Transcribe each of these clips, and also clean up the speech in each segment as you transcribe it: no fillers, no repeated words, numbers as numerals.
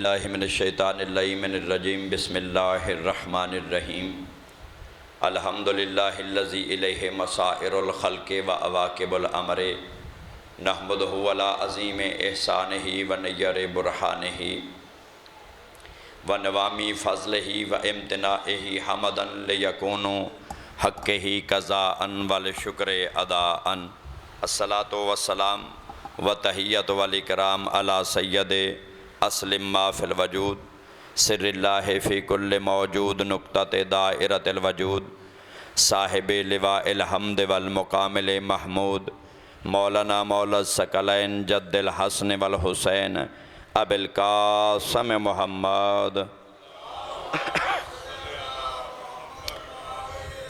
اللہ من الشیطان اللعین الرجیم بسم اللہ الرحمن الرحیم الحمدللہ الذی الیہ مسائر الخلق و عواقب الامر نحمدہ علی عظیم احسانہ و نیر برہانہ و نوامی فضلہ و امتناعہ حمدا لیکون حقہ قضاء والشکر اداء الصلاۃ والسلام و تحیۃ والاکرام علی سید اسلم ما فی الوجود سر اللہ فی کل موجود نقطۃ دائرۃ الوجود صاحب لواء الحمد والمقام محمود مولانا مولا الثقلین جد الحسن والحسین ابی القاسم محمد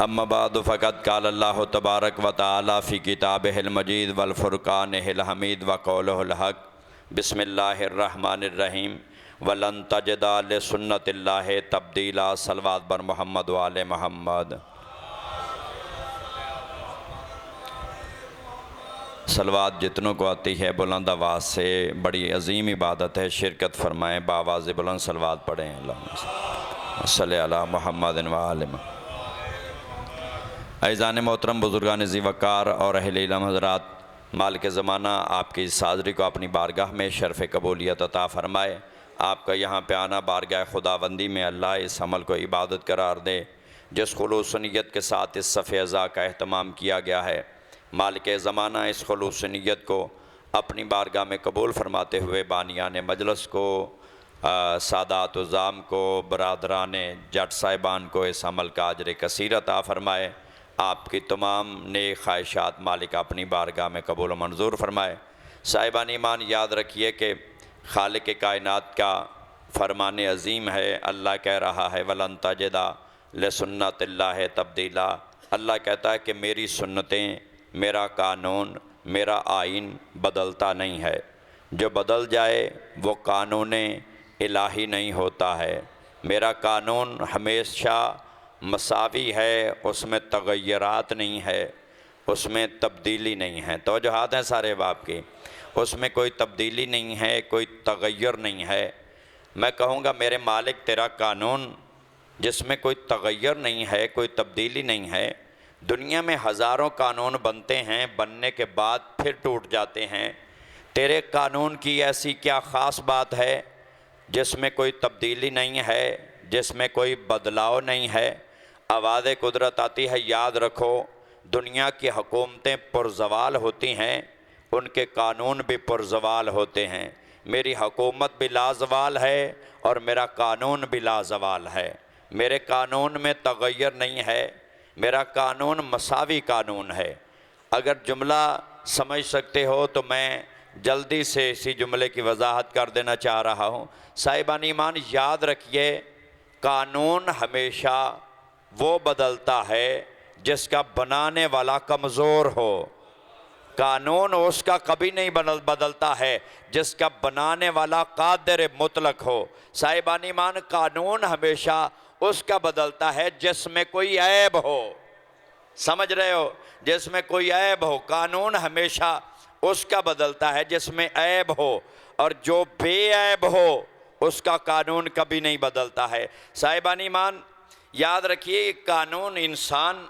اما بعد فقد قال اللہ تبارک و تعالی فی کتابہ المجید والفرقانہ الحمید وقولہ الحق بسم اللہ الرحمن الرحیم وَلَن تَجِدَ لِسُنَّتِ اللَّهِ تَبْدِيلًا صلوات بر محمد و آل محمد۔ صلوات جتنوں کو آتی ہے بلند آواز سے بڑی عظیم عبادت ہے، شرکت فرمائیں، بآواز بلند صلوات پڑھیں۔ اللہم صلی علی محمد و آل محمد۔ عزیزان محترم، بزرگان ذی وقار اور اہل علم حضرات، مالک زمانہ آپ کی اس حاضری کو اپنی بارگاہ میں شرف قبولیت عطا فرمائے۔ آپ کا یہاں پہ آنا بارگاہ خداوندی میں اللہ اس عمل کو عبادت قرار دے جس خلوص نیت کے ساتھ اس صف اعضاء کا اہتمام کیا گیا ہے۔ مالک زمانہ اس خلوص نیت کو اپنی بارگاہ میں قبول فرماتے ہوئے بانیان مجلس کو، سادات عظام کو، برادران جٹ صاحبان کو اس عمل کا اجر کثیر عطا فرمائے۔ آپ کی تمام نیک خواہشات مالک اپنی بارگاہ میں قبول و منظور فرمائے۔ صاحبان ایمان، یاد رکھیے کہ خالق کائنات کا فرمان عظیم ہے۔ اللہ کہہ رہا ہے وَلَن تَجِدَ لِسُنَّتِ اللَّهِ تَبْدِيلًا۔ اللہ کہتا ہے کہ میری سنتیں، میرا قانون، میرا آئین بدلتا نہیں ہے۔ جو بدل جائے وہ قانون الہی نہیں ہوتا ہے۔ میرا قانون ہمیشہ مساوی ہے، اس میں تغیرات نہیں ہے، اس میں تبدیلی نہیں ہے۔ توجہات ہیں سارے باپ کی، اس میں کوئی تبدیلی نہیں ہے، کوئی تغیر نہیں ہے۔ میں کہوں گا میرے مالک تیرا قانون جس میں کوئی تغیر نہیں ہے، کوئی تبدیلی نہیں ہے۔ دنیا میں ہزاروں قانون بنتے ہیں، بننے کے بعد پھر ٹوٹ جاتے ہیں۔ تیرے قانون کی ایسی کیا خاص بات ہے جس میں کوئی تبدیلی نہیں ہے، جس میں کوئی بدلاؤ نہیں ہے؟ آواز قدرت آتی ہے، یاد رکھو دنیا کی حکومتیں پرزوال ہوتی ہیں، ان کے قانون بھی پرزوال ہوتے ہیں۔ میری حکومت بھی لازوال ہے اور میرا قانون بھی لازوال ہے۔ میرے قانون میں تغیر نہیں ہے، میرا قانون مساوی قانون ہے۔ اگر جملہ سمجھ سکتے ہو تو میں جلدی سے اسی جملے کی وضاحت کر دینا چاہ رہا ہوں۔ صاحبان ایمان، یاد رکھیے قانون ہمیشہ وہ بدلتا ہے جس کا بنانے والا کمزور ہو۔ قانون اس کا کبھی نہیں بدلتا ہے جس کا بنانے والا قادر مطلق ہو۔ صاحبان ایمان، قانون ہمیشہ اس کا بدلتا ہے جس میں کوئی عیب ہو۔ سمجھ رہے ہو؟ جس میں کوئی عیب ہو۔ قانون ہمیشہ اس کا بدلتا ہے جس میں عیب ہو، اور جو بے عیب ہو اس کا قانون کبھی نہیں بدلتا ہے۔ صاحبان ایمان، یاد رکھیے قانون انسان،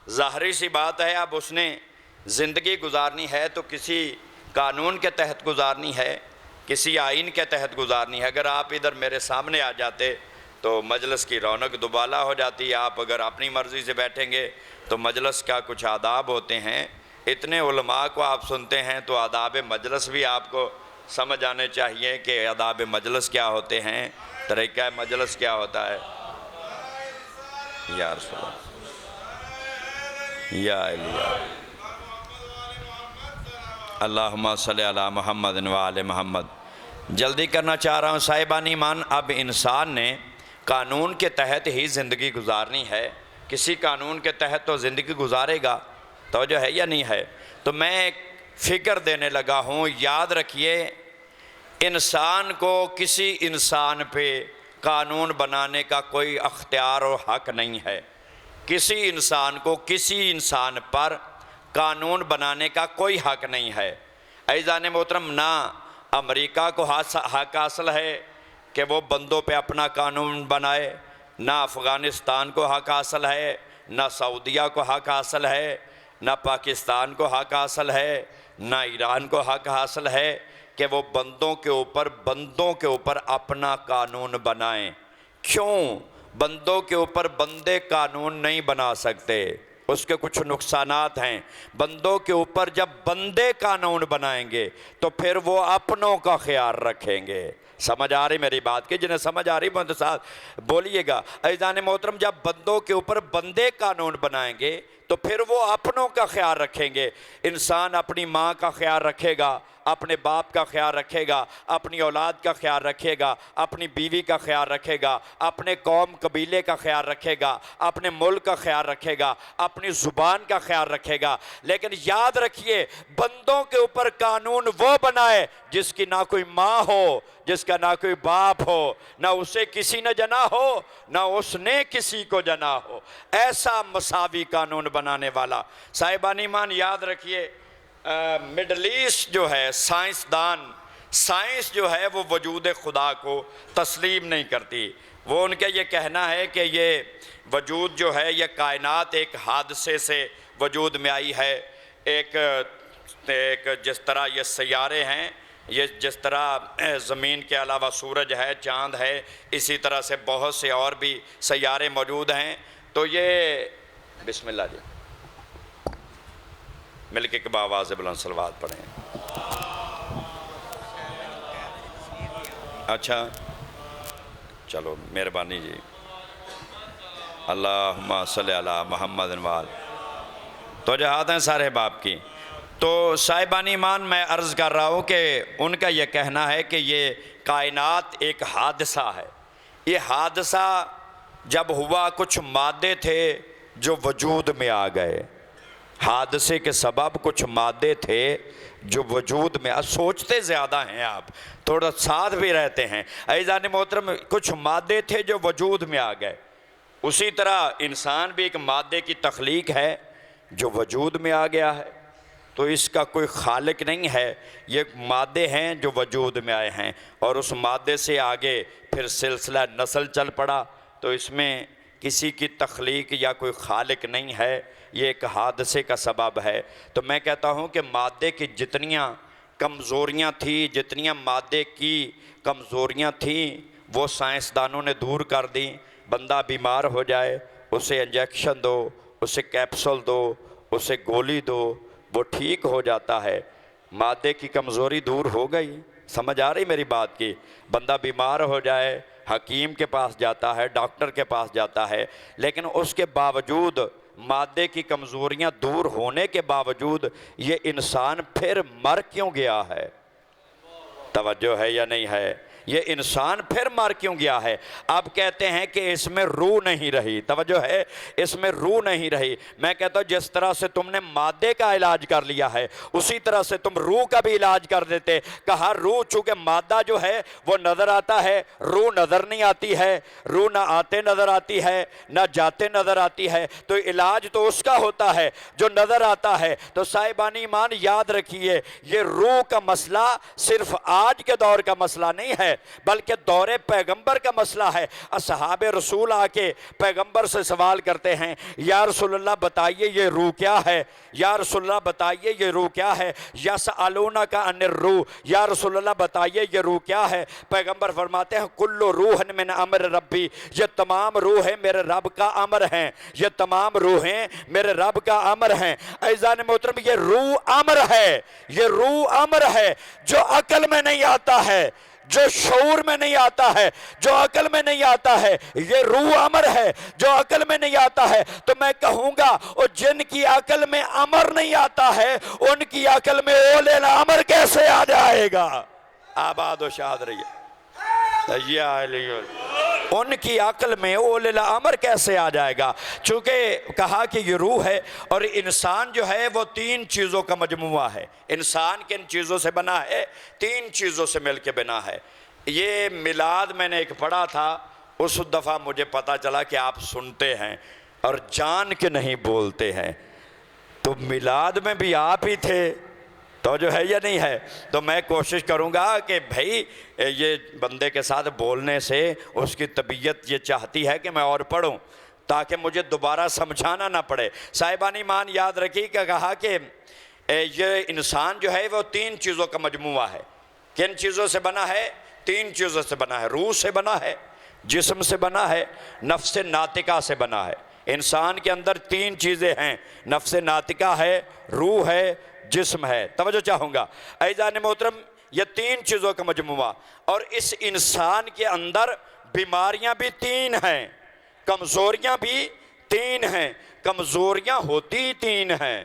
ظاہری سی بات ہے، اب اس نے زندگی گزارنی ہے تو کسی قانون کے تحت گزارنی ہے، کسی آئین کے تحت گزارنی ہے۔ اگر آپ ادھر میرے سامنے آ جاتے تو مجلس کی رونق دوبالا ہو جاتی۔ آپ اگر اپنی مرضی سے بیٹھیں گے تو مجلس کا کچھ آداب ہوتے ہیں۔ اتنے علماء کو آپ سنتے ہیں تو آداب مجلس بھی آپ کو سمجھ آنے چاہیے کہ آداب مجلس کیا ہوتے ہیں، طریقہ مجلس کیا ہوتا ہے۔ یا رسول اللہ، یا علیہ، اللہم صلی علی محمد و آل محمد۔ جلدی کرنا چاہ رہا ہوں صاحبان ایمان، اب انسان نے قانون کے تحت ہی زندگی گزارنی ہے۔ کسی قانون کے تحت تو زندگی گزارے گا، توجہ ہے یا نہیں ہے؟ تو میں ایک فکر دینے لگا ہوں، یاد رکھیے انسان کو کسی انسان پہ قانون بنانے کا کوئی اختیار و حق نہیں ہے۔ کسی انسان کو کسی انسان پر قانون بنانے کا کوئی حق نہیں ہے۔ عزیزان محترم، نہ امریکہ کو حق حاصل ہے کہ وہ بندوں پہ اپنا قانون بنائے۔ نہ افغانستان کو حق حاصل ہے، نہ سعودیہ کو حق حاصل ہے، نہ پاکستان کو حق حاصل ہے، نہ ایران کو حق حاصل ہے کہ وہ بندوں کے اوپر اپنا قانون بنائیں۔ کیوں؟ بندوں کے اوپر بندے قانون نہیں بنا سکتے، اس کے کچھ نقصانات ہیں۔ بندوں کے اوپر جب بندے قانون بنائیں گے تو پھر وہ اپنوں کا خیال رکھیں گے۔ سمجھ آ رہی میری بات کی؟ جنہیں سمجھ آ رہی مجھے ساتھ بولیے گا۔ عزیزان محترم، جب بندوں کے اوپر بندے قانون بنائیں گے تو پھر وہ اپنوں کا خیال رکھیں گے۔ انسان اپنی ماں کا خیال رکھے گا، اپنے باپ کا خیال رکھے گا، اپنی اولاد کا خیال رکھے گا، اپنی بیوی کا خیال رکھے گا، اپنے قوم قبیلے کا خیال رکھے گا، اپنے ملک کا خیال رکھے گا، اپنی زبان کا خیال رکھے گا۔ لیکن یاد رکھیے، بندوں کے اوپر قانون وہ بنائے جس کی نہ کوئی ماں ہو، جس کا نہ کوئی باپ ہو، نہ اسے کسی نے جنا ہو، نہ اس نے کسی کو جنا ہو، ایسا مساوی قانون بنانے والا۔ صاحبان ایمان یاد رکھیے، مڈل ایسٹ جو ہے، سائنس جو ہے وہ وجود خدا کو تسلیم نہیں کرتی۔ وہ ان کا یہ کہنا ہے کہ یہ وجود جو ہے، یہ کائنات ایک حادثے سے وجود میں آئی ہے۔ ایک جس طرح یہ سیارے ہیں، یہ جس طرح زمین کے علاوہ سورج ہے، چاند ہے، اسی طرح سے بہت سے اور بھی سیارے موجود ہیں۔ تو یہ بسم اللہ جی، مل کے بآواز بلند صلوات پڑھیں۔ اچھا چلو مہربانی جی، اللہم صلی علی محمد وآل۔ تو جہاد ہیں سارے باپ کی۔ تو صاحبان ایمان، میں عرض کر رہا ہوں کہ ان کا یہ کہنا ہے کہ یہ کائنات ایک حادثہ ہے۔ یہ حادثہ جب ہوا، کچھ مادے تھے جو وجود میں آ گئے۔ حادثے کے سبب کچھ مادے تھے جو وجود میں، سوچتے زیادہ ہیں آپ، تھوڑا ساتھ بھی رہتے ہیں۔ عزیزان محترم، کچھ مادے تھے جو وجود میں آ گئے۔ اسی طرح انسان بھی ایک مادے کی تخلیق ہے جو وجود میں آ گیا ہے۔ تو اس کا کوئی خالق نہیں ہے، یہ مادے ہیں جو وجود میں آئے ہیں، اور اس مادے سے آگے پھر سلسلہ نسل چل پڑا۔ تو اس میں کسی کی تخلیق یا کوئی خالق نہیں ہے، یہ ایک حادثے کا سبب ہے۔ تو میں کہتا ہوں کہ مادے کی جتنیاں کمزوریاں تھیں، جتنیاں مادے کی کمزوریاں تھیں، وہ سائنسدانوں نے دور کر دیں۔ بندہ بیمار ہو جائے، اسے انجیکشن دو، اسے کیپسول دو، اسے گولی دو، وہ ٹھیک ہو جاتا ہے۔ مادے کی کمزوری دور ہو گئی۔ سمجھ آ رہی میری بات کی؟ بندہ بیمار ہو جائے، حکیم کے پاس جاتا ہے، ڈاکٹر کے پاس جاتا ہے، لیکن اس کے باوجود، مادے کی کمزوریاں دور ہونے کے باوجود، یہ انسان پھر مر کیوں گیا ہے؟ توجہ ہے یا نہیں ہے؟ یہ انسان پھر مر کیوں گیا ہے؟ اب کہتے ہیں کہ اس میں روح نہیں رہی۔ توجہ ہے؟ اس میں روح نہیں رہی۔ میں کہتا ہوں جس طرح سے تم نے مادے کا علاج کر لیا ہے، اسی طرح سے تم روح کا بھی علاج کر دیتے۔ کہا روح، چونکہ مادہ جو ہے وہ نظر آتا ہے، روح نظر نہیں آتی ہے، روح نہ آتے نظر آتی ہے، نہ جاتے نظر آتی ہے، تو علاج تو اس کا ہوتا ہے جو نظر آتا ہے۔ تو صاحبان ایمان یاد رکھیے، یہ روح کا مسئلہ صرف آج کے دور کا مسئلہ نہیں ہے، بلکہ دور پیغمبر کا مسئلہ ہے۔ اصحاب رسول آ کے پیغمبر سے سوال کرتے ہیں، یا رسول اللہ بتائیے یہ روح کیا ہے؟ یا رسول اللہ بتائیے یہ روح کیا ہے؟ یسألونک عن الروح، یا رسول اللہ بتائیے یہ روح کیا ہے؟ پیغمبر فرماتے ہیں کل روح من امر ربی، یہ تمام روحیں میرے رب کا امر ہیں، یہ تمام روحیں میرے رب کا امر ہیں۔ عزیزان محترم، یہ روح امر ہے، یہ روح امر ہے جو عقل میں نہیں آتا ہے، جو شعور میں نہیں آتا ہے، جو عقل میں نہیں آتا ہے۔ یہ روح امر ہے جو عقل میں نہیں آتا ہے۔ تو میں کہوں گا اور جن کی عقل میں امر نہیں آتا ہے، ان کی عقل میں اولے الامر کیسے آ جائے گا؟ آباد و شاد رہیے۔ ان کی عقل میں اولے الامر کیسے آ جائے گا؟ چونکہ کہا کہ یہ روح ہے، اور انسان جو ہے وہ تین چیزوں کا مجموعہ ہے۔ انسان کن چیزوں سے بنا ہے؟ تین چیزوں سے مل کے بنا ہے۔ یہ میلاد میں نے ایک پڑھا تھا، اس دفعہ مجھے پتا چلا کہ آپ سنتے ہیں اور جان کے نہیں بولتے ہیں۔ تو میلاد میں بھی آپ ہی تھے، تو جو ہے یا نہیں ہے؟ تو میں کوشش کروں گا کہ بھائی یہ بندے کے ساتھ بولنے سے اس کی طبیعت یہ چاہتی ہے کہ میں اور پڑھوں تاکہ مجھے دوبارہ سمجھانا نہ پڑے۔ صاحبان ایمان یاد رکھیے کہ کہا کہ یہ انسان جو ہے وہ 3 چیزوں کا مجموعہ ہے۔ کن چیزوں سے بنا ہے؟ 3 چیزوں سے بنا ہے۔ روح سے بنا ہے، جسم سے بنا ہے، نفس ناطقہ سے بنا ہے۔ انسان کے اندر 3 چیزیں ہیں، نفس ناطقہ ہے، روح ہے، جسم ہے۔ توجہ چاہوں گا عزیزان محترم، یہ 3 چیزوں کا مجموعہ، اور اس انسان کے اندر بیماریاں بھی 3 ہیں، کمزوریاں بھی 3 ہیں، کمزوریاں ہوتی 3 ہیں۔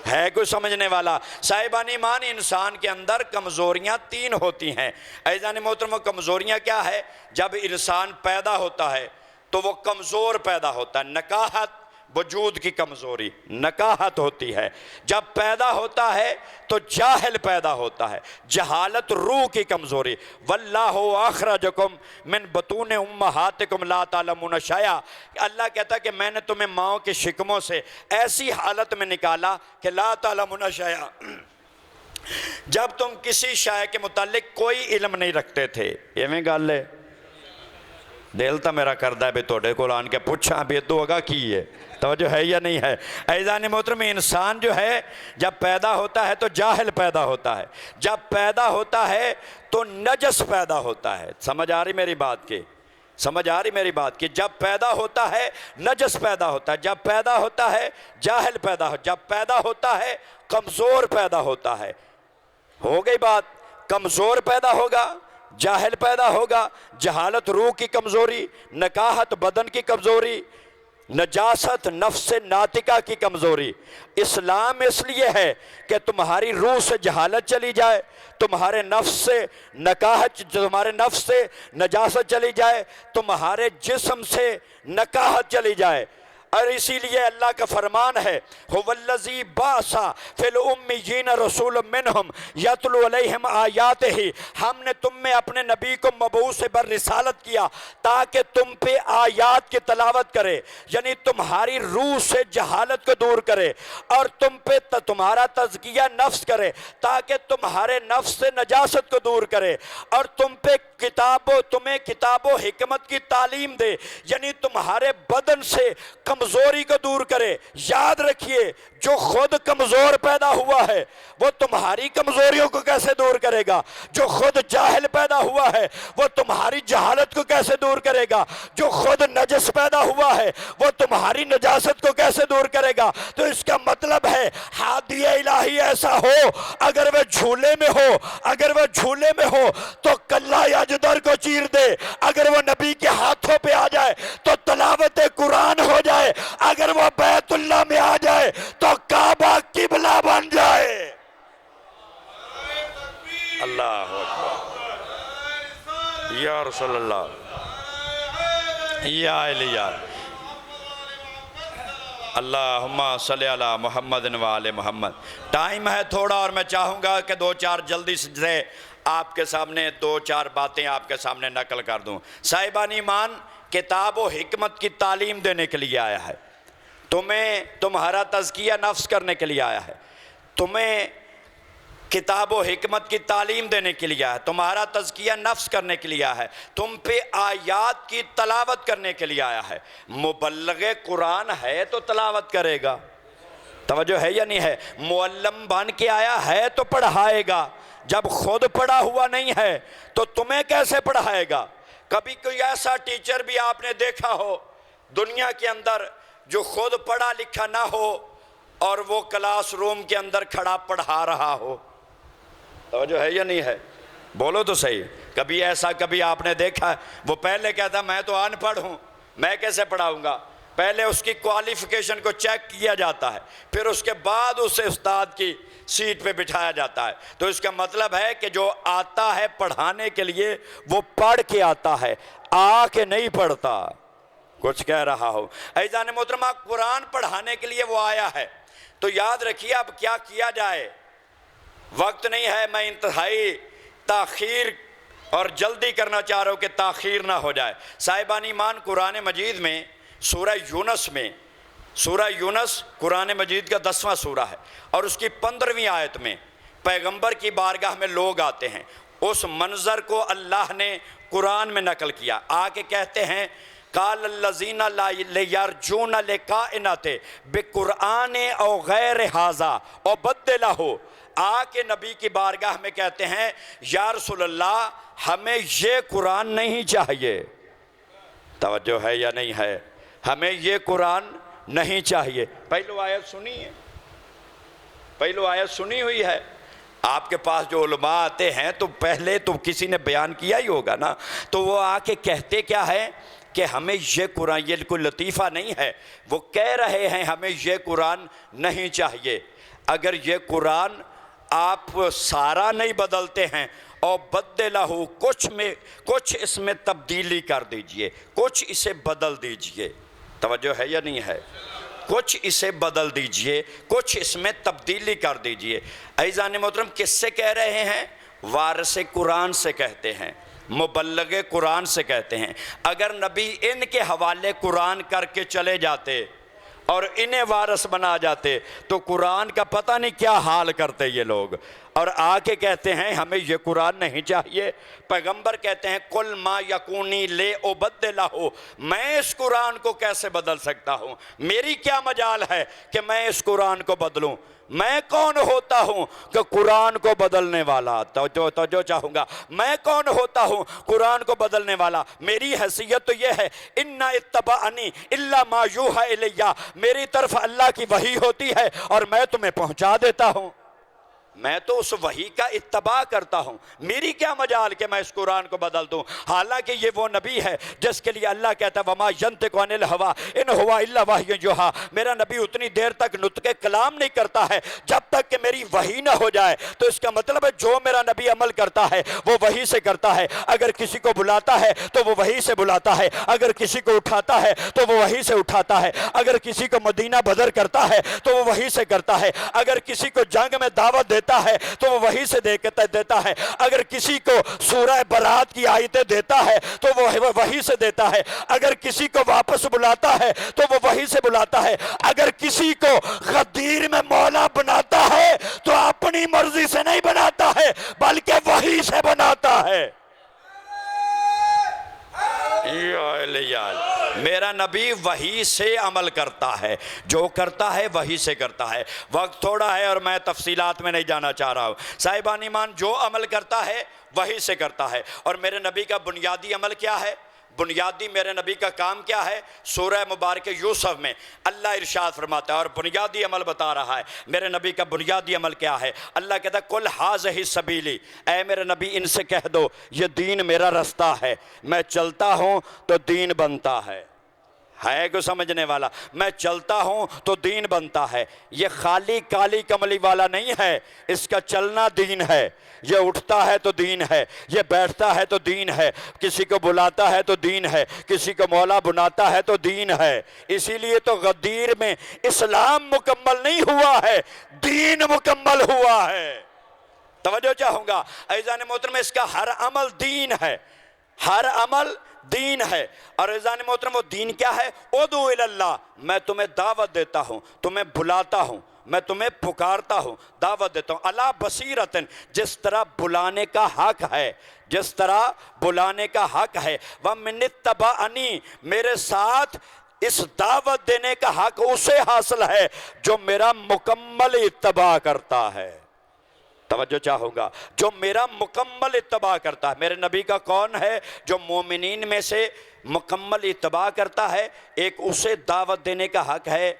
ہے کوئی سمجھنے والا؟ صاحبان ایمان، انسان کے اندر کمزوریاں 3 ہوتی ہیں۔ عزیزان محترم، کمزوریاں کیا ہے؟ جب انسان پیدا ہوتا ہے تو وہ کمزور پیدا ہوتا ہے، نکاحت وجود کی کمزوری، نکاحت ہوتی ہے۔ جب پیدا ہوتا ہے تو جاہل پیدا ہوتا ہے، جہالت روح کی کمزوری۔ واللہ اخرجکم من بطون امہاتکم لا تعلمون شیئا، اللہ کہتا ہے کہ میں نے تمہیں ماؤں کے شکموں سے ایسی حالت میں نکالا کہ لا تعلمون شیئا، جب تم کسی شے کے متعلق کوئی علم نہیں رکھتے تھے۔ یہ میں گل ہے، دل تا میرا کردہ ہے بھی توڑے کو آن کے پوچھا بھی تو اگا کی ہے، توجہ ہے یا نہیں ہے؟ عزیزان محترم، انسان جو ہے جب پیدا ہوتا ہے تو جاہل پیدا ہوتا ہے، جب پیدا ہوتا ہے تو نجس پیدا ہوتا ہے۔ سمجھ آ رہی میری بات کی؟ سمجھ آ رہی میری بات کی؟ جب پیدا ہوتا ہے نجس پیدا ہوتا ہے، جب پیدا ہوتا ہے جاہل پیدا ہوتا ہے، جب پیدا ہوتا ہے کمزور پیدا ہوتا ہے۔ ہو گئی بات؟ کمزور پیدا ہوگا، جاہل پیدا ہوگا، جہالت روح کی کمزوری، نکاحت بدن کی کمزوری، نجاست نفس ناطقہ کی کمزوری۔ اسلام اس لیے ہے کہ تمہاری روح سے جہالت چلی جائے، تمہارے نفس سے نکاحت، تمہارے نفس سے نجاست چلی جائے، تمہارے جسم سے نکاحت چلی جائے۔ اور اسی لیے اللہ کا فرمان ہے هو الذی بعث فی الامیین رسولا منہم یتلو علیہم آیاتہ، ہم نے تم میں اپنے نبی کو مبعوث بر رسالت کیا تاکہ تم پہ آیات کی تلاوت کرے، یعنی تمہاری روح سے جہالت کو دور کرے اور تم پہ تمہارا تزکیہ نفس کرے تاکہ تمہارے نفس سے نجاست کو دور کرے، اور تم پہ تمہیں کتاب و حکمت کی تعلیم دے، یعنی تمہارے بدن سے کمزوری کو دور کرے۔ یاد رکھیے، جو خود کمزور پیدا ہوا ہے وہ تمہاری کمزوریوں کو کیسے دور کرے گا؟ جو خود جاہل پیدا ہوا ہے وہ تمہاری جہالت کو کیسے دور کرے گا؟ جو خود نجس پیدا ہوا ہے وہ تمہاری نجاست کو کیسے دور کرے گا؟ تو اس کا مطلب ہے ہادی الہی ایسا ہو، اگر وہ جھولے میں ہو، اگر وہ جھولے میں ہو تو کلہ یجدر کو چیر دے، اگر وہ نبی کے ہاتھوں پہ آ جائے تو تلاوت قرآن ہو جائے، اگر وہ بیت اللہ میں آ جائے تو کعبہ قبلہ بن جائے۔ اللہ اکبر، یا رسول اللہ، یا علیہ، اللہم صلی علی محمد و آل محمد۔ ٹائم ہے تھوڑا اور میں چاہوں گا کہ 2-4 جلدی سے آپ کے سامنے 2-4 باتیں آپ کے سامنے نقل کر دوں۔ صاحبان ایمان، کتاب و حکمت کی تعلیم دینے کے لیے آیا ہے، تمہیں تمہارا تزکیہ نفس کرنے کے لیے آیا ہے، تمہیں کتاب و حکمت کی تعلیم دینے کے لیے آیا ہے، تمہارا تزکیہ نفس کرنے کے لیے آیا ہے، تم پہ آیات کی تلاوت کرنے کے لیے آیا ہے۔ مبلغ قرآن ہے تو تلاوت کرے گا، توجہ ہے یا نہیں ہے؟ معلم بن کے آیا ہے تو پڑھائے گا، جب خود پڑھا ہوا نہیں ہے تو تمہیں کیسے پڑھائے گا؟ کبھی کوئی ایسا ٹیچر بھی آپ نے دیکھا ہو دنیا کے اندر جو خود پڑھا لکھا نہ ہو اور وہ کلاس روم کے اندر کھڑا پڑھا رہا ہو؟ توجہ ہے یا نہیں ہے؟ بولو تو صحیح، کبھی ایسا کبھی آپ نے دیکھا؟ وہ پہلے کہتا میں تو ان پڑھ ہوں، میں کیسے پڑھاؤں گا؟ پہلے اس کی کوالیفیکیشن کو چیک کیا جاتا ہے، پھر اس کے بعد اسے استاد کی سیٹ پہ بٹھایا جاتا ہے۔ تو اس کا مطلب ہے کہ جو آتا ہے پڑھانے کے لیے وہ پڑھ کے آتا ہے، آ کے نہیں پڑھتا۔ کچھ کہہ رہا ہو؟ عزیزان محترمہ، قرآن پڑھانے کے لیے وہ آیا ہے، تو یاد رکھیے اب کیا کیا جائے؟ وقت نہیں ہے، میں انتہائی تاخیر اور جلدی کرنا چاہ رہا ہوں کہ تاخیر نہ ہو جائے۔ صاحبان ایمان، قرآن مجید میں سورہ یونس میں سورہ یونس قرآن مجید کا 10واں سورہ ہے اور اس کی 15ویں آیت میں پیغمبر کی بارگاہ میں لوگ آتے ہیں. اس منظر کو اللہ نے قرآن میں نقل کیا. آ کے کہتے ہیں قال الذین لا یرجون لقاءنا بقرآن او غیر ھذا او بدلہ. آ کے نبی کی بارگاہ میں کہتے ہیں یا رسول اللہ ہمیں یہ قرآن نہیں چاہیے. توجہ ہے یا نہیں ہے؟ ہمیں یہ قرآن نہیں چاہیے. پہلو آیت سنی ہے، پہلو آیت سنی ہوئی ہے. آپ کے پاس جو علماء آتے ہیں تو پہلے تو کسی نے بیان کیا ہی ہوگا نا. تو وہ آ کے کہتے کیا ہے کہ ہمیں یہ قرآن، یہ کوئی لطیفہ نہیں ہے، وہ کہہ رہے ہیں ہمیں یہ قرآن نہیں چاہیے. اگر یہ قرآن آپ سارا نہیں بدلتے ہیں اور بدلہ کچھ اس میں تبدیلی کر دیجئے، کچھ اسے بدل دیجئے. توجہ ہے یا نہیں ہے؟ کچھ اسے بدل دیجئے، کچھ اس میں تبدیلی کر دیجئے. عزیزان محترم کس سے کہہ رہے ہیں؟ وارث قرآن سے کہتے ہیں، مبلغ قرآن سے کہتے ہیں. اگر نبی ان کے حوالے قرآن کر کے چلے جاتے اور انہیں وارث بنا جاتے تو قرآن کا پتہ نہیں کیا حال کرتے یہ لوگ. اور آ کے کہتے ہیں ہمیں یہ قرآن نہیں چاہیے. پیغمبر کہتے ہیں قل ما یکونی لے ابدلہ، میں اس قرآن کو کیسے بدل سکتا ہوں؟ میری کیا مجال ہے کہ میں اس قرآن کو بدلوں؟ میں کون ہوتا ہوں کہ قرآن کو بدلنے والا؟ توجہ چاہوں گا. میں کون ہوتا ہوں قرآن کو بدلنے والا؟ میری حیثیت تو یہ ہے اِنَّ اتَّبَعَنِی إِلَّا مَا یُوحَىٰ إِلَیَّ، میری طرف اللہ کی وحی ہوتی ہے اور میں تمہیں پہنچا دیتا ہوں. میں تو اس وحی کا اتباع کرتا ہوں. میری کیا مجال کہ میں اس قرآن کو بدل دوں؟ حالانکہ یہ وہ نبی ہے جس کے لیے اللہ کہتا ہے وَمَا يَنْطِقُ عَنِ الْهَوَىٰ إِنْ هُوَ إِلَّا وَحْيٌ يُوحَىٰ. میرا نبی اتنی دیر تک نطق کلام نہیں کرتا ہے جب تک کہ میری وحی نہ ہو جائے. تو اس کا مطلب ہے جو میرا نبی عمل کرتا ہے وہ وحی سے کرتا ہے. اگر کسی کو بلاتا ہے تو وہ وحی سے بلاتا ہے، اگر کسی کو اٹھاتا ہے تو وہ وحی سے اٹھاتا ہے، اگر کسی کو مدینہ بدر کرتا ہے تو وہ وحی سے کرتا ہے، اگر کسی کو جنگ میں دعوت دیتا ہے تو وہ وحی سے دیتا ہے، اگر کسی کو سورہ برات کی آیتیں دیتا ہے تو وہ وحی سے دیتا ہے، اگر کسی کو واپس بلاتا ہے تو وہ وحی سے بلاتا ہے، اگر کسی کو غدیر میں مولا بناتا ہے تو اپنی مرضی سے نہیں بناتا ہے بلکہ وحی سے بناتا ہے. میرا نبی وحی سے عمل کرتا ہے، جو کرتا ہے وحی سے کرتا ہے. وقت تھوڑا ہے اور میں تفصیلات میں نہیں جانا چاہ رہا ہوں. صاحبان ایمان جو عمل کرتا ہے وحی سے کرتا ہے. اور میرے نبی کا بنیادی عمل کیا ہے؟ بنیادی میرے نبی کا کام کیا ہے؟ سورہ مبارک یوسف میں اللہ ارشاد فرماتا ہے اور بنیادی عمل بتا رہا ہے. میرے نبی کا بنیادی عمل کیا ہے؟ اللہ کہتا ہے قل ھذہ سبیلی، اے میرے نبی ان سے کہہ دو یہ دین میرا رستہ ہے، میں چلتا ہوں تو دین بنتا ہے. کو سمجھنے والا، میں چلتا ہوں تو دین بنتا ہے. یہ خالی کالی کملی والا نہیں ہے، اس کا چلنا دین ہے. یہ اٹھتا ہے تو دین ہے، یہ بیٹھتا ہے تو دین ہے، کسی کو بلاتا ہے تو دین ہے، کسی کو مولا بناتا ہے تو دین ہے. اسی لیے تو غدیر میں اسلام مکمل نہیں ہوا ہے، دین مکمل ہوا ہے. توجہ چاہوں گا عزیزان محترم، اس کا ہر عمل دین ہے، ہر عمل دین ہے. اور عزیزان محترم وہ دین کیا ہے؟ ادعو الی اللہ، میں تمہیں دعوت دیتا ہوں، تمہیں بلاتا ہوں، میں تمہیں پکارتا ہوں، دعوت دیتا ہوں. علی بصیرتن، جس طرح بلانے کا حق ہے، جس طرح بلانے کا حق ہے. ومن اتبعنی، میرے ساتھ اس دعوت دینے کا حق اسے حاصل ہے جو میرا مکمل اتباع کرتا ہے. توجہ چاہوں گا، جو میرا مکمل اتباع کرتا ہے. میرے نبی کا کون ہے جو مومنین میں سے مکمل اتباع کرتا ہے؟ ایک اسے دعوت دینے کا حق ہے.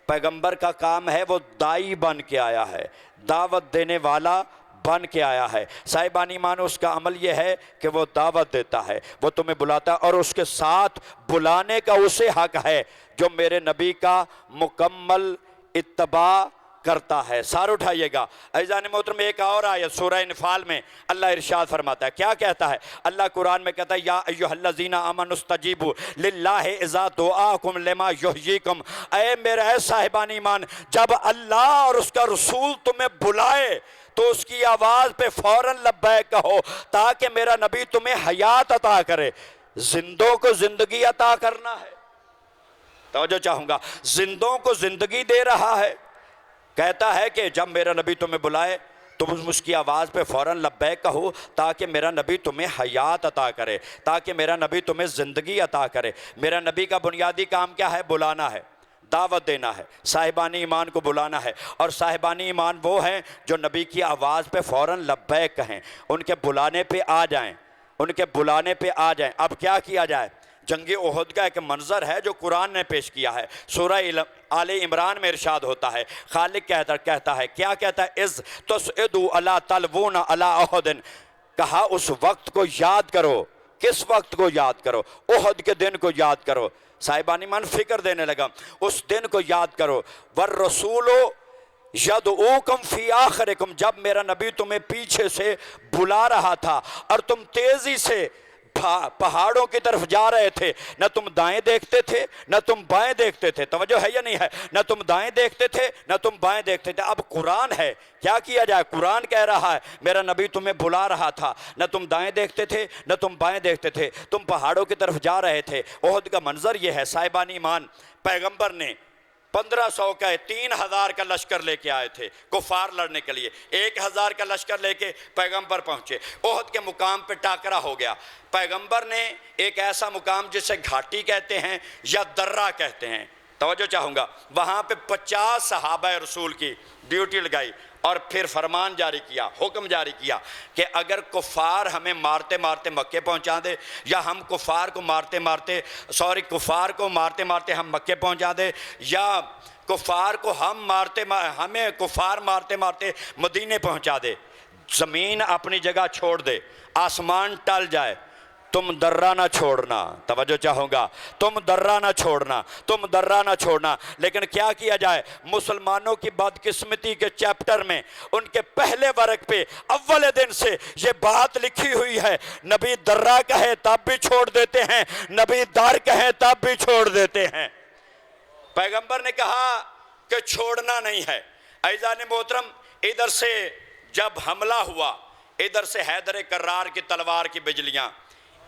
پیغمبر کا کام ہے وہ دائی بن کے آیا ہے، دعوت دینے والا بن کے آیا ہے. صاحبان ایمان اس کا عمل یہ ہے کہ وہ دعوت دیتا ہے، وہ تمہیں بلاتا ہے اور اس کے ساتھ بلانے کا اسے حق ہے جو میرے نبی کا مکمل اتباع کرتا ہے. سار اٹھائیے گا عزیزان محترم. ایک اور آیت سورہ انفال میں اللہ ارشاد فرماتا ہے. کیا کہتا ہے اللہ قرآن میں؟ کہتا ہے یا ایھا الذین آمنوا استجیبوا للہ اذا دعاکم لما یحییکم. اے میرے صاحبان ایمان، جب اللہ اور اس کا رسول تمہیں بلائے تو اس کی آواز پہ فوراً لبیک کہو تاکہ میرا نبی تمہیں حیات عطا کرے. زندوں کو زندگی عطا کرنا ہے. توجہ چاہوں گا، زندوں کو زندگی دے رہا ہے، کہتا ہے کہ جب میرا نبی تمہیں بلائے تم اس کی آواز پہ فوراً لبیک کہو، تاکہ میرا نبی تمہیں حیات عطا کرے، تاکہ میرا نبی تمہیں زندگی عطا کرے۔ میرا نبی کا بنیادی کام کیا ہے؟ بلانا ہے، دعوت دینا ہے، صاحبان ایمان کو بلانا ہے، اور صاحبان ایمان وہ ہیں جو نبی کی آواز پہ فوراً لبیک کہیں، ان کے بلانے پہ آ جائیں، ان کے بلانے پہ آ جائیں۔ اب کیا کیا جائے؟ جنگ احد کا ایک منظر ہے جو قرآن نے پیش کیا ہے، سورہ آل عمران میں ارشاد ہوتا ہے، خالق کہتا ہے، کیا کہتا ہے؟ اذ تصعدوا الا تلوون علی احد، کہا اس وقت کو یاد کرو۔ کس وقت کو یاد کرو؟ احد کے دن کو یاد کرو۔ صاحبان ایمان فکر دینے لگا، اس دن کو یاد کرو۔ والرسول یدعوکم فی آخرکم، جب میرا نبی تمہیں پیچھے سے بلا رہا تھا اور تم تیزی سے پہاڑوں کی طرف جا رہے تھے، نہ تم دائیں دیکھتے تھے نہ تم بائیں دیکھتے تھے، توجہ ہے یا نہیں ہے؟ نہ تم دائیں دیکھتے تھے نہ تم بائیں دیکھتے تھے۔ اب قرآن ہے، کیا کیا جائے؟ قرآن کہہ رہا ہے میرا نبی تمہیں بلا رہا تھا، نہ تم دائیں دیکھتے تھے نہ تم بائیں دیکھتے تھے، تم پہاڑوں کی طرف جا رہے تھے۔ احد کا منظر یہ ہے، صاحبان ایمان، پیغمبر نے 1500 کا 3000 کا لشکر لے کے آئے تھے کفار لڑنے کے لیے، 1000 کا لشکر لے کے پیغمبر پہنچے۔ احد کے مقام پہ ٹاکرا ہو گیا، پیغمبر نے ایک ایسا مقام جسے گھاٹی کہتے ہیں یا درہ کہتے ہیں، توجہ چاہوں گا، وہاں پہ 50 صحابہ رسول کی ڈیوٹی لگائی اور پھر فرمان جاری کیا، حکم جاری کیا کہ اگر کفار ہمیں مارتے مارتے مکے پہنچا دے، یا ہم کفار کو مارتے مارتے ہم مکے پہنچا دے، یا کفار کو ہمیں کفار مارتے مارتے مدینے پہنچا دے، زمین اپنی جگہ چھوڑ دے، آسمان ٹل جائے، تم درہ نہ چھوڑنا۔ توجہ چاہوں گا، تم درہ نہ چھوڑنا، تم درہ نہ چھوڑنا۔ لیکن کیا کیا جائے؟ مسلمانوں کی بدقسمتی کے چیپٹر میں ان کے پہلے ورق پہ اول دن سے یہ بات لکھی ہوئی ہے، نبی درہ کہے تب بھی چھوڑ دیتے ہیں، نبی در کہے تب بھی چھوڑ دیتے ہیں۔ پیغمبر نے کہا کہ چھوڑنا نہیں ہے۔ عزیزان محترم، ادھر سے جب حملہ ہوا، ادھر سے حیدر کرار کی تلوار کی بجلیاں،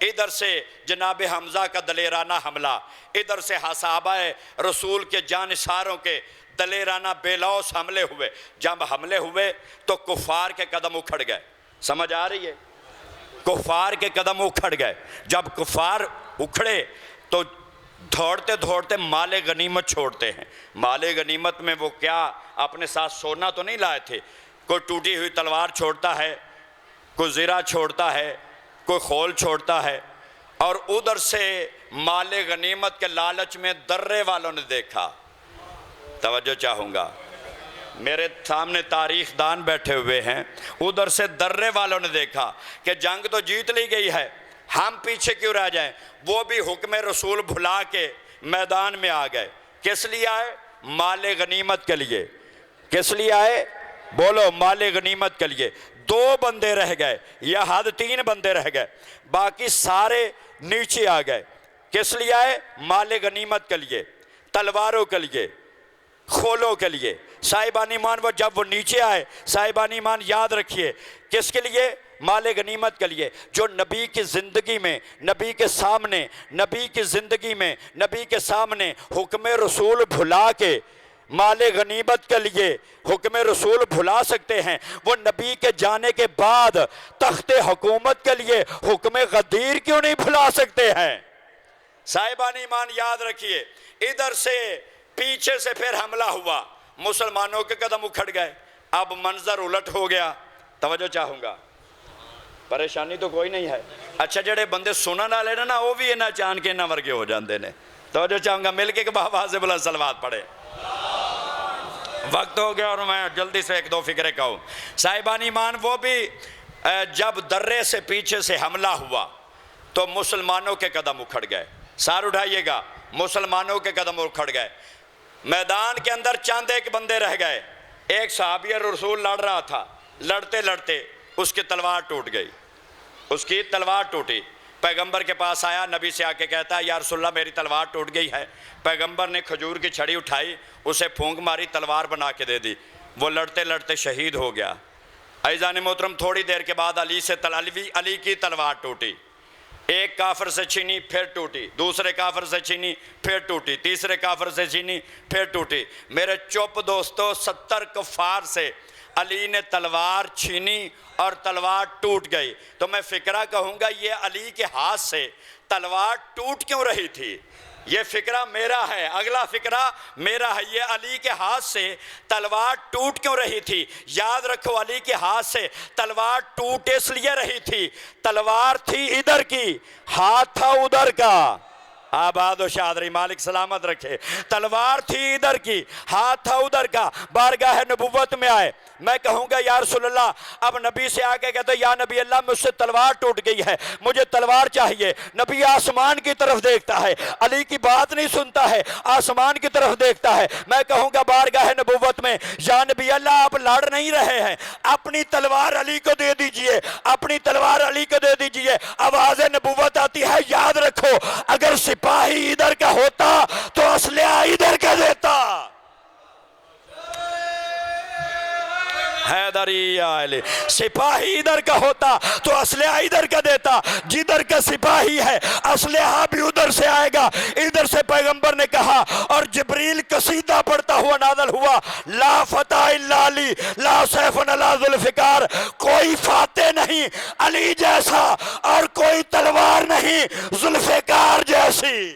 ادھر سے جناب حمزہ کا دلیرانہ حملہ، ادھر سے صحابہ رسول کے جانثاروں کے دلیرانہ بے لوث حملے ہوئے۔ جب حملے ہوئے تو کفار کے قدم اکھڑ گئے، سمجھ آ رہی ہے؟ کفار کے قدم اکھڑ گئے۔ جب کفار اکھڑے تو دوڑتے دوڑتے مال غنیمت چھوڑتے ہیں۔ مال غنیمت میں وہ کیا اپنے ساتھ سونا تو نہیں لائے تھے، کوئی ٹوٹی ہوئی تلوار چھوڑتا ہے، کوئی زرہ چھوڑتا ہے، کوئی خول چھوڑتا ہے، اور ادھر سے مال غنیمت کے لالچ میں درے والوں نے دیکھا۔ توجہ چاہوں گا، میرے سامنے تاریخ دان بیٹھے ہوئے ہیں، ادھر سے درے والوں نے دیکھا کہ جنگ تو جیت لی گئی ہے، ہم پیچھے کیوں رہ جائیں؟ وہ بھی حکم رسول بھلا کے میدان میں آ گئے۔ کس لیے آئے؟ مال غنیمت کے لیے۔ کس لیے آئے؟ بولو، مال غنیمت کے لیے۔ 2 بندے رہ گئے، یا حد 3 بندے رہ گئے، باقی سارے نیچے آ گئے۔ کس لیے آئے؟ مال غنیمت کے لیے، تلواروں کے لیے، خولوں کے لیے۔ صاحبان ایمان جب وہ نیچے آئے، صاحبان ایمان یاد رکھیے، کس کے لیے؟ مال غنیمت کے لیے۔ جو نبی کی زندگی میں، نبی کے سامنے، نبی کی زندگی میں، نبی کے سامنے حکم رسول بھلا کے مال غنیمت کے لیے حکم رسول بھلا سکتے ہیں، وہ نبی کے جانے کے بعد تخت حکومت کے لیے حکم غدیر کیوں نہیں بھلا سکتے ہیں؟ صاحبان ایمان یاد رکھیے، ادھر سے پیچھے سے پھر حملہ ہوا، مسلمانوں کے قدم اکھڑ گئے، اب منظر الٹ ہو گیا۔ توجہ چاہوں گا، پریشانی تو کوئی نہیں ہے۔ اچھا جڑے بندے سنن والے نا وہ بھی انہاں چان کے انہاں ورگے ہو جاندے نے۔ توجہ چاہوں گا، مل کے بابا سے بلند صلوات پڑھے۔ وقت ہو گیا اور میں جلدی سے 1-2 فکرے کہوں۔ صاحبان ایمان وہ بھی جب درے سے پیچھے سے حملہ ہوا تو مسلمانوں کے قدم اکھڑ گئے۔ سار اٹھائیے گا، مسلمانوں کے قدم اکھڑ گئے۔ میدان کے اندر چند ایک بندے رہ گئے۔ ایک صحابی رسول لڑ رہا تھا، لڑتے لڑتے اس کی تلوار ٹوٹ گئی، اس کی تلوار ٹوٹی۔ پیغمبر کے پاس آیا، نبی سے آ کے کہتا ہے یا رسول اللہ میری تلوار ٹوٹ گئی ہے۔ پیغمبر نے کھجور کی چھڑی اٹھائی، اسے پھونک ماری، تلوار بنا کے دے دی، وہ لڑتے لڑتے شہید ہو گیا۔ عزیزان محترم، تھوڑی دیر کے بعد علی کی تلوار ٹوٹی، ایک کافر سے چھینی پھر ٹوٹی، دوسرے کافر سے چھینی پھر ٹوٹی، تیسرے کافر سے چھینی پھر ٹوٹی۔ میرے چپ دوستو 70 کفار سے علی نے تلوار چھینی اور تلوار ٹوٹ گئی۔ تو میں فکرہ کہوں گا یہ علی کے ہاتھ سے تلوار ٹوٹ کیوں رہی تھی؟ یہ فکرہ میرا ہے، اگلا فکرہ میرا ہے، یہ علی کے ہاتھ سے تلوار ٹوٹ کیوں رہی تھی؟ یاد رکھو علی کے ہاتھ سے تلوار ٹوٹ اس لیے رہی تھی، تلوار تھی ادھر کی، ہاتھ تھا ادھر کا۔ آباد و شادری مالک سلامت رکھے۔ تلوار تھی ادھر کی، ہاتھ تھا ادھر کا۔ بارگاہ نبوت میں آئے، میں کہوں گا یا رسول اللہ، اب نبی سے آگے کہتے یا نبی اللہ مجھ سے تلوار ٹوٹ گئی ہے، مجھے تلوار چاہیے۔ نبی آسمان کی طرف دیکھتا ہے، علی کی بات نہیں سنتا ہے، آسمان کی طرف دیکھتا ہے۔ میں کہوں گا بارگاہ نبوت میں یا نبی اللہ آپ لڑ نہیں رہے ہیں، اپنی تلوار علی کو دے دیجئے، اپنی تلوار علی کو دے دیجئے۔ آواز نبوت آتی ہے، یاد رکھو اگر سپاہی ادھر کا ہوتا تو اسلحہ ادھر کا دیتا۔ حیدری علی، سپاہی ادھر کا ہوتا تو اسلحہ ادھر کا دیتا، جدھر کا سپاہی ہے اسلحہ بھی ادھر سے آئے گا۔ ادھر سے پیغمبر نے کہا اور جبریل قصیدہ پڑھتا ہوا نازل ہوا، لا فتح الا علی لا سیف الا ذوالفقار، کوئی فاتح نہیں علی جیسا اور کوئی تلوار نہیں ذوالفقار جیسی۔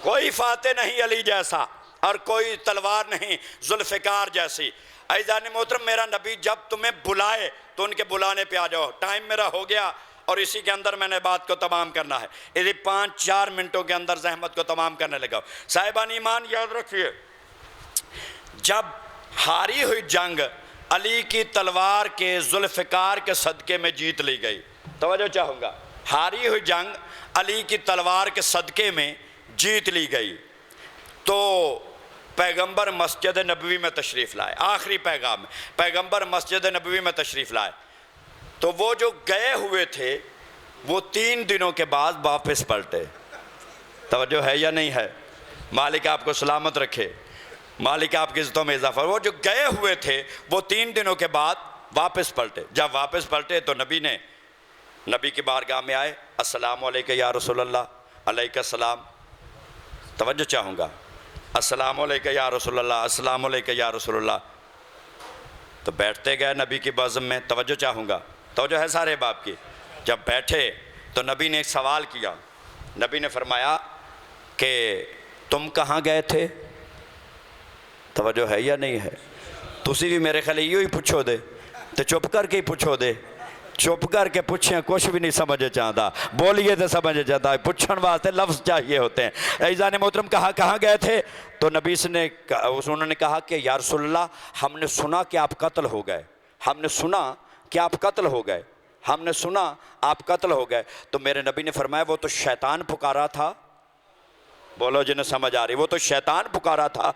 کوئی فاتح نہیں علی جیسا اور کوئی تلوار نہیں ذوالفقار جیسی۔ عزیزان محترم، میرا نبی جب تمہیں بلائے تو ان کے بلانے پہ آ جاؤ۔ ٹائم میرا ہو گیا اور اسی کے اندر میں نے بات کو تمام کرنا ہے، اسی 5-4 منٹوں کے اندر زحمت کو تمام کرنے لگا۔ صاحبان ایمان یاد رکھیے، جب ہاری ہوئی جنگ علی کی تلوار کے ذوالفقار کے صدقے میں جیت لی گئی۔ توجہ چاہوں گا، ہاری ہوئی جنگ علی کی تلوار کے صدقے میں جیت لی گئی تو پیغمبر مسجد نبوی میں تشریف لائے۔ آخری پیغام میں پیغمبر مسجد نبوی میں تشریف لائے تو وہ جو گئے ہوئے تھے وہ 3 دنوں کے بعد واپس پلٹے۔ توجہ ہے یا نہیں ہے؟ مالک آپ کو سلامت رکھے، مالک آپ کی عزتوں میں اضافہ۔ وہ جو گئے ہوئے تھے وہ 3 دنوں کے بعد واپس پلٹے۔ جب واپس پلٹے تو نبی کی بارگاہ میں آئے، السلام علیکم یا رسول اللہ، علیکم السلام۔ توجہ چاہوں گا، السلام علیکم یا رسول اللہ، السلام علیکم یا رسول اللہ۔ تو بیٹھتے گئے نبی کی بزم میں۔ توجہ چاہوں گا، توجہ ہے سارے باپ کی۔ جب بیٹھے تو نبی نے ایک سوال کیا، نبی نے فرمایا کہ تم کہاں گئے تھے؟ توجہ ہے یا نہیں ہے؟ تسی بھی میرے خیال یہ ہی پوچھو دے تو چپ کر کے ہی پوچھو دے، چپ کر کے پوچھیں کچھ بھی نہیں سمجھ چاہتا، بولیے تو سمجھ چاہتا ہے، پوچھن واسطے لفظ چاہیے ہوتے ہیں۔ عزیزان محترم، کہاں گئے تھے؟ تو نبی سے انہوں نے کہا کہ یا رسول اللہ ہم نے سنا کہ آپ قتل ہو گئے، ہم نے سنا کہ آپ قتل ہو گئے، ہم نے سنا آپ قتل ہو گئے۔ تو میرے نبی نے فرمایا وہ تو شیطان پکارا تھا۔ بولو جنہیں سمجھ آ رہی، وہ تو شیطان پکارا تھا،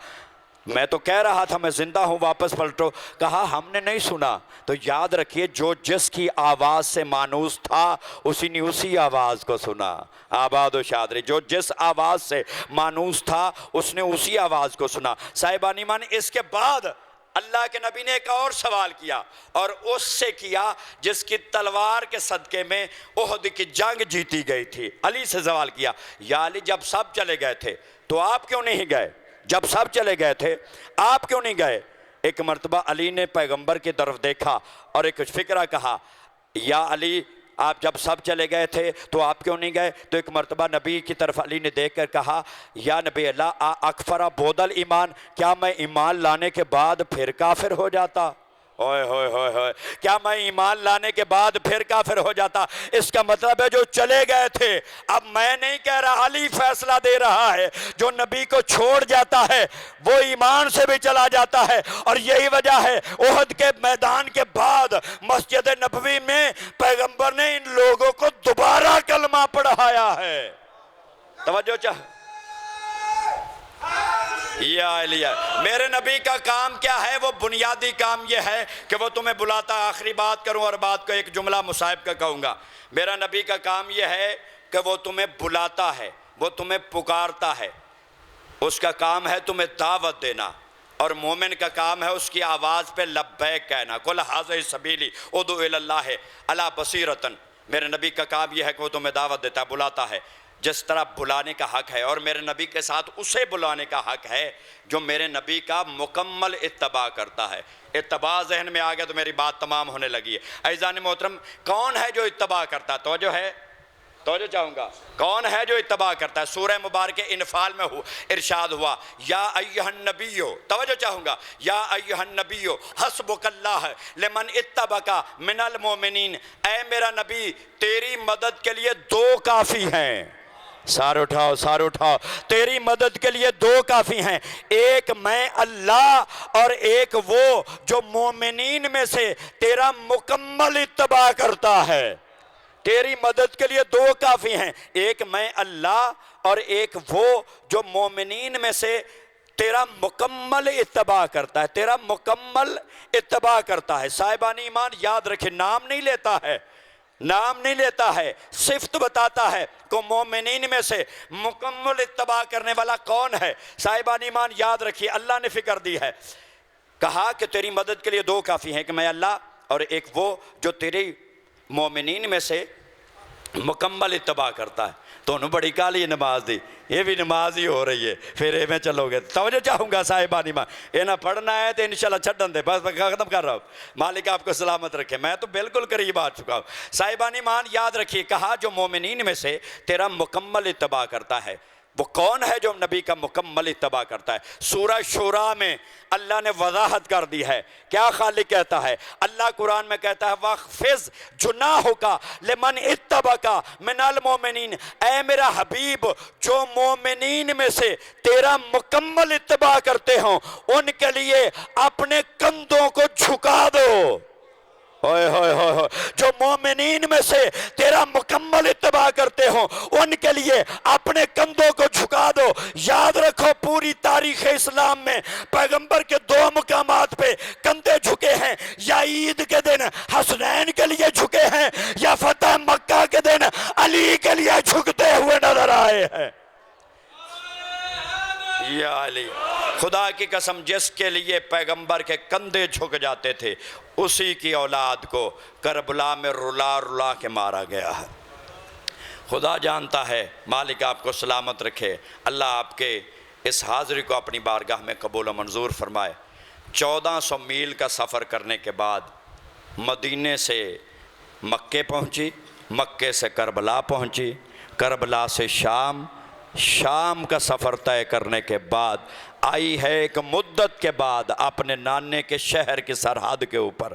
میں تو کہہ رہا تھا میں زندہ ہوں واپس پلٹو۔ کہا ہم نے نہیں سنا۔ تو یاد رکھیے جو جس کی آواز سے مانوس تھا اسی نے اسی آواز کو سنا۔ آباد و شادری، جو جس آواز سے مانوس تھا اس نے اسی آواز کو سنا۔ صاحبان ایمان، اس کے بعد اللہ کے نبی نے ایک اور سوال کیا اور اس سے کیا جس کی تلوار کے صدقے میں احد کی جنگ جیتی گئی تھی۔ علی سے سوال کیا، یا علی جب سب چلے گئے تھے تو آپ کیوں نہیں گئے؟ جب سب چلے گئے تھے آپ کیوں نہیں گئے؟ ایک مرتبہ علی نے پیغمبر کی طرف دیکھا اور ایک فکرہ کہا، یا علی آپ جب سب چلے گئے تھے تو آپ کیوں نہیں گئے؟ تو ایک مرتبہ نبی کی طرف علی نے دیکھ کر کہا، یا نبی اللہ اکفرہ بودل ایمان، کیا میں ایمان لانے کے بعد پھر کافر ہو جاتا؟ ہوئے ہوئے ہوئے ہوئے، کیا میں ایمان لانے کے بعد پھر کافر ہو جاتا؟ اس کا مطلب ہے جو چلے گئے تھے، اب میں نہیں کہہ رہا، علی فیصلہ دے رہا ہے، جو نبی کو چھوڑ جاتا ہے وہ ایمان سے بھی چلا جاتا ہے۔ اور یہی وجہ ہے احد کے میدان کے بعد مسجد نبوی میں پیغمبر نے ان لوگوں کو دوبارہ کلمہ پڑھایا ہے۔ توجہ چاہ یا علیہ، میرے نبی کا کام کیا ہے؟ وہ بنیادی کام یہ ہے کہ وہ تمہیں بلاتا۔ آخری بات کروں اور بات کو ایک جملہ مصاحب کا کہوں گا۔ میرا نبی کا کام یہ ہے کہ وہ تمہیں بلاتا ہے، وہ تمہیں پکارتا ہے، اس کا کام ہے تمہیں دعوت دینا، اور مومن کا کام ہے اس کی آواز پہ لبیک کہنا۔ قل ھذہ سبیلی ادعو الی اللہ علی بصیرۃ۔ میرے نبی کا کام یہ ہے کہ وہ تمہیں دعوت دیتا ہے، بلاتا ہے، جس طرح بلانے کا حق ہے، اور میرے نبی کے ساتھ اسے بلانے کا حق ہے جو میرے نبی کا مکمل اتباع کرتا ہے۔ اتباع ذہن میں آ گیا تو میری بات تمام ہونے لگی ہے۔ عزیزان محترم، کون ہے جو اتباع کرتا ہے؟ توجہ چاہوں گا، کون ہے جو اتباع کرتا ہے؟ سورہ مبارک انفال میں ارشاد ہوا، یا ایھا النبیو، توجہ چاہوں گا، یا ایھا النبیو حسبک اللہ لمن اتبعک من المؤمنین، اے میرا نبی تیری مدد کے لیے دو کافی ہیں۔ سار اٹھاؤ، تیری مدد کے لیے دو کافی ہیں، ایک میں اللہ اور ایک وہ جو مومنین میں سے تیرا مکمل اتباع کرتا ہے۔ تیری مدد کے لیے دو کافی ہیں، ایک میں اللہ اور ایک وہ جو مومنین میں سے تیرا مکمل اتباع کرتا ہے، تیرا مکمل اتباع کرتا ہے۔ صاحبان ایمان یاد رکھیں، نام نہیں لیتا ہے، صفت بتاتا ہے کہ مومنین میں سے مکمل اتباع کرنے والا کون ہے۔ صاحبان ایمان یاد رکھیے، اللہ نے فکر دی ہے، کہا کہ تیری مدد کے لیے دو کافی ہیں، کہ میں اللہ اور ایک وہ جو تیری مومنین میں سے مکمل اتباع کرتا ہے۔ تو انہوں بڑی کالی نماز دی، یہ بھی نماز ہی ہو رہی ہے، پھر اے میں چلو گے۔ توجہ چاہوں گا صاحبان ایمان، یہ نہ پڑھنا ہے تو انشاءاللہ چھڑن دے، بس میں ختم کر رہا ہوں، مالک آپ کو سلامت رکھے، میں تو بالکل قریب آ چکا ہوں۔ صاحبان ایمان یاد رکھیے، کہا جو مومنین میں سے تیرا مکمل اتباع کرتا ہے، وہ کون ہے جو نبی کا مکمل اتباع کرتا ہے؟ سورہ شورا میں اللہ نے وضاحت کر دی ہے، کیا خالق کہتا ہے؟ اللہ قرآن میں کہتا ہے وَاخْفِضْ جُنَاحُكَ لِمَنْ اتَّبَعَكَ مِنَ الْمُؤْمِنِينَ، اے میرا حبیب جو مومنین میں سے تیرا مکمل اتباع کرتے ہوں ان کے لیے اپنے کندھوں کو جھکا دو۔ جو مومنین میں سے تیرا مکمل اتباع کرتے ہوں ان کے لیے اپنے کندھوں کو جھکا دو۔ یاد رکھو، پوری تاریخ اسلام میں پیغمبر کے دو مقامات پہ کندھے جھکے ہیں، یا عید کے دن حسنین کے لیے جھکے ہیں، یا فتح مکہ کے دن علی کے لیے جھکتے ہوئے نظر آئے ہیں۔ یا علی، خدا کی قسم جس کے لیے پیغمبر کے کندھے جھک جاتے تھے اسی کی اولاد کو کربلا میں رلا رلا کے مارا گیا ہے۔ خدا جانتا ہے، مالک آپ کو سلامت رکھے، اللہ آپ کے اس حاضری کو اپنی بارگاہ میں قبول و منظور فرمائے۔ 1400 میل کا سفر کرنے کے بعد مدینے سے مکے پہنچی، مکے سے کربلا پہنچی، کربلا سے شام، شام کا سفر طے کرنے کے بعد آئی ہے ایک مدت کے بعد اپنے نانے کے شہر کی سرحد کے اوپر،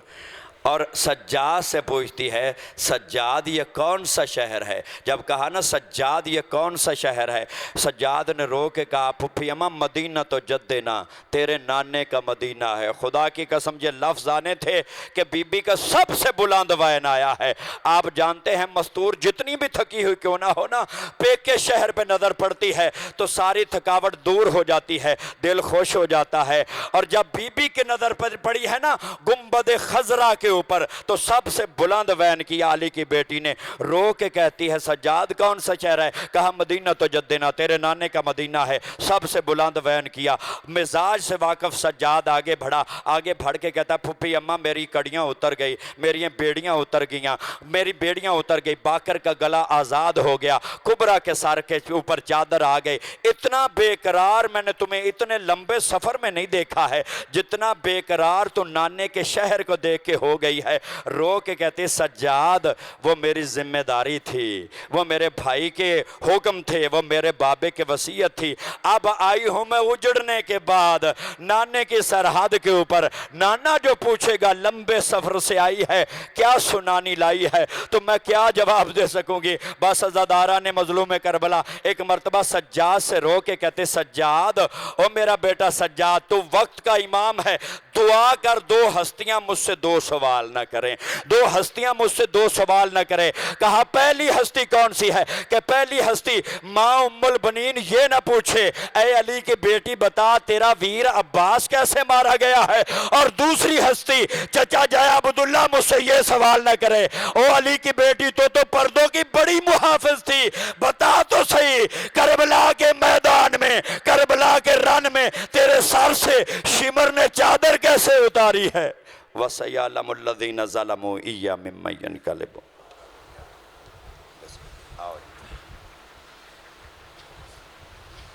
اور سجاد سے پوچھتی ہے سجاد یہ کون سا شہر ہے؟ جب کہا نا سجاد یہ کون سا شہر ہے، سجاد نے رو کے کہا پھپھی اماں مدینہ تو جدنا، تیرے نانے کا مدینہ ہے۔ خدا کی قسم یہ لفظ آنے تھے کہ بی بی کا سب سے بلند وین آیا ہے۔ آپ جانتے ہیں مستور جتنی بھی تھکی ہوئی کیوں نہ ہو نا، پیک کے شہر پہ نظر پڑتی ہے تو ساری تھکاوٹ دور ہو جاتی ہے، دل خوش ہو جاتا ہے۔ اور جب بی بی کی نظر پڑی ہے نا گنبد خضرا کے اوپر تو سب سے بلند وین کیا، علی کی بیٹی نے رو کے کہتی ہے سجاد کون سا شہر ہے؟ کہا مدینہ تو جدنا، تیرے نانے کا مدینہ ہے۔ سب سے بلند وین کیا، مزاج سے واقف سجاد آگے بڑھا، آگے بڑھ کے کہتا پھپھی اماں میری کڑیاں اتر گئی، میری بیڑیاں اتر گئیاں، میری بیڑیاں اتر گئی، باکر کا گلا آزاد ہو گیا، کبرا کے سر کے اوپر چادر آ گئی۔ اتنا بے قرار میں نے تمہیں اتنے لمبے سفر میں نہیں دیکھا ہے جتنا بے قرار تو نانے کے شہر کو دیکھ کے ہو گئی ہے۔ رو کے کہتے سجاد وہ میری ذمہ داری تھی، وہ میرے بھائی کے حکم تھے، وہ میرے بابے کے وصیت تھی، اب آئی ہوں میں اجڑنے کے بعد نانے کی سرحد کے اوپر۔ نانا جو پوچھے گا لمبے سفر سے آئی ہے کیا سنانی لائی ہے تو میں کیا جواب دے سکوں گی؟ بس عزادارہ نے مظلوم کربلا ایک مرتبہ سجاد سے رو کے کہتے سجاد او میرا بیٹا سجاد تو وقت کا امام ہے، دعا کر دو ہستیاں مجھ سے دو سوال نہ کریں، دو ہستیاں مجھ سے دو سوال نہ کریں۔ کہا پہلی ہستی کون سی ہے؟ کہ پہلی ہستی ماں ام البنین یہ نہ پوچھے اے علی کی بیٹی بتا تیرا ویر عباس کیسے مارا گیا ہے، اور دوسری ہستی چچا جایا عبداللہ مجھ سے یہ سوال نہ کرے او علی کی بیٹی تو پردوں کی بڑی محافظ تھی، بتا تو صحیح کربلا کے میدان میں، کربلا کے رن میں تیرے سر سے شمر نے چادر کیسے اتاری ہے؟ وَسَيَعْلَمُ الَّذِينَ ظَلَمُوا إِيَّا مِمَّن يَنْقَلِبُ